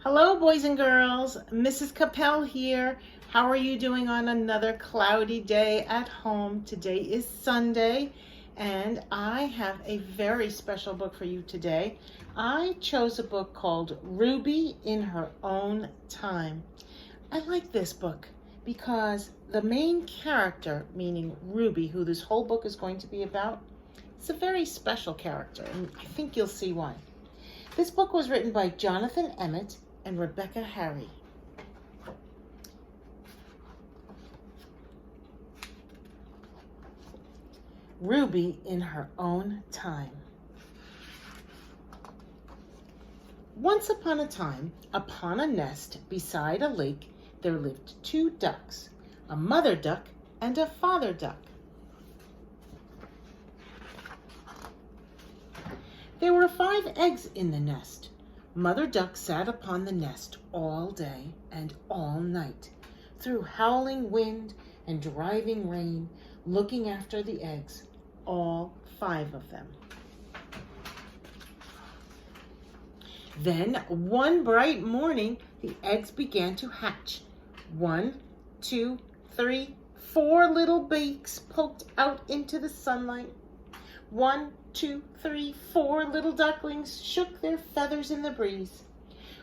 Hello, boys and girls. Mrs. Kappel here. How are you doing on another cloudy day at home? Today is Sunday, and I have a very special book for you today. I chose a book called Ruby in Her Own Time. I like this book because the main character, meaning Ruby, who this whole book is going to be about, is a very special character, and I think you'll see why. This book was written by Jonathan Emmett and Rebecca Harry. Ruby in Her Own Time. Once upon a time, upon a nest beside a lake, there lived two ducks, a mother duck and a father duck. There were 5 eggs in the nest. Mother duck sat upon the nest all day and all night, through howling wind and driving rain, looking after the eggs, all 5 of them. Then, one bright morning, the eggs began to hatch. 1, 2, 3, 4 little beaks poked out into the sunlight. 1, 2, 3, 4 little ducklings shook their feathers in the breeze.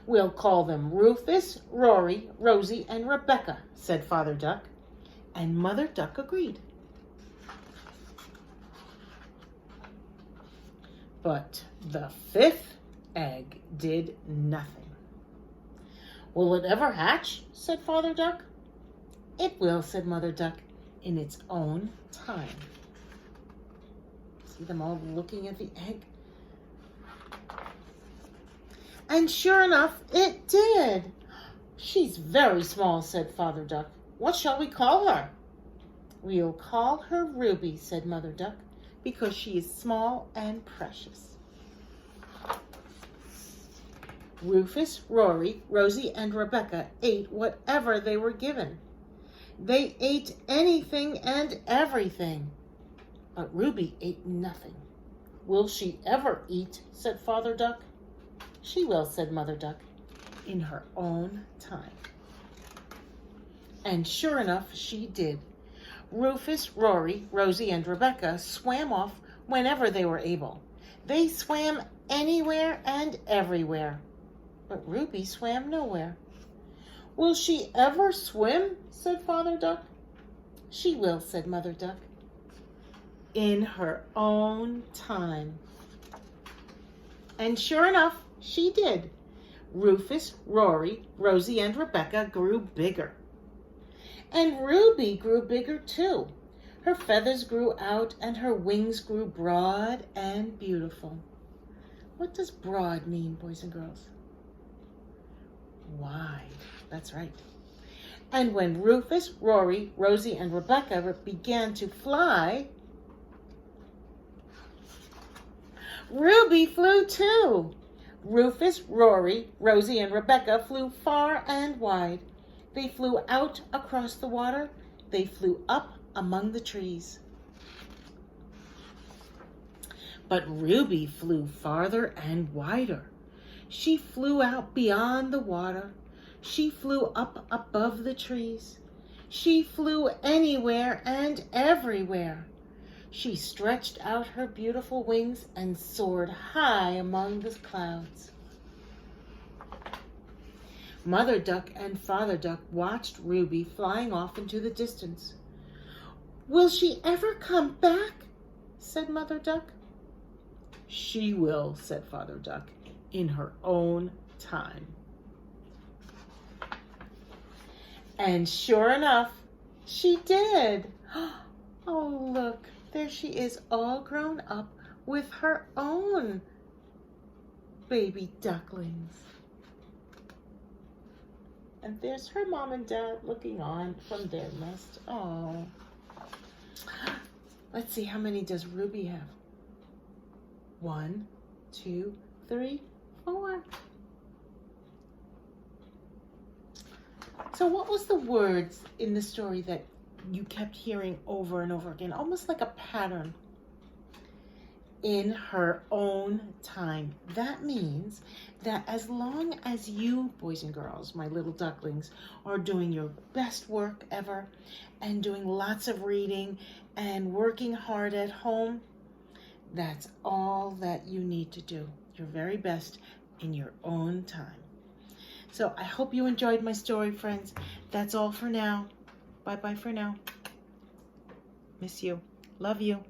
We'll call them Rufus, Rory, Rosie, and Rebecca, said Father Duck, and Mother Duck agreed. But the 5th egg did nothing. Will it ever hatch? Said Father Duck. It will, said Mother Duck, in its own time. See them all looking at the egg? And sure enough, it did. She's very small, said Father Duck. What shall we call her? We'll call her Ruby, said Mother Duck, because she is small and precious. Rufus, Rory, Rosie, and Rebecca ate whatever they were given. They ate anything and everything. But Ruby ate nothing. Will she ever eat? Said Father Duck. She will, said Mother Duck, in her own time. And sure enough, she did. Rufus, Rory, Rosie, and Rebecca swam off whenever they were able. They swam anywhere and everywhere. But Ruby swam nowhere. Will she ever swim? Said Father Duck. She will, said Mother Duck, in her own time. And sure enough, she did. Rufus, Rory, Rosie, and Rebecca grew bigger. And Ruby grew bigger too. Her feathers grew out and her wings grew broad and beautiful. What does broad mean, boys and girls? Wide. That's right. And when Rufus, Rory, Rosie, and Rebecca began to fly, Ruby flew too. Rufus, Rory, Rosie, and Rebecca flew far and wide. They flew out across the water. They flew up among the trees. But Ruby flew farther and wider. She flew out beyond the water. She flew up above the trees. She flew anywhere and everywhere. She stretched out her beautiful wings and soared high among the clouds. Mother Duck and Father Duck watched Ruby flying off into the distance. Will she ever come back? Said Mother Duck. She will, said Father Duck, in her own time. And sure enough, she did. Oh, look, there she is, all grown up with her own baby ducklings. And there's her mom and dad looking on from their nest. Oh. Let's see, how many does Ruby have? 1, 2, 3, 4. So what was the words in the story that you kept hearing over and over again, almost like a pattern? in her own time. That means that as long as you, boys and girls, my little ducklings, are doing your best work ever and doing lots of reading and working hard at home, that's all that you need to do. Your very best in your own time. So I hope you enjoyed my story, friends. That's all for now. Bye-bye for now. Miss you. Love you.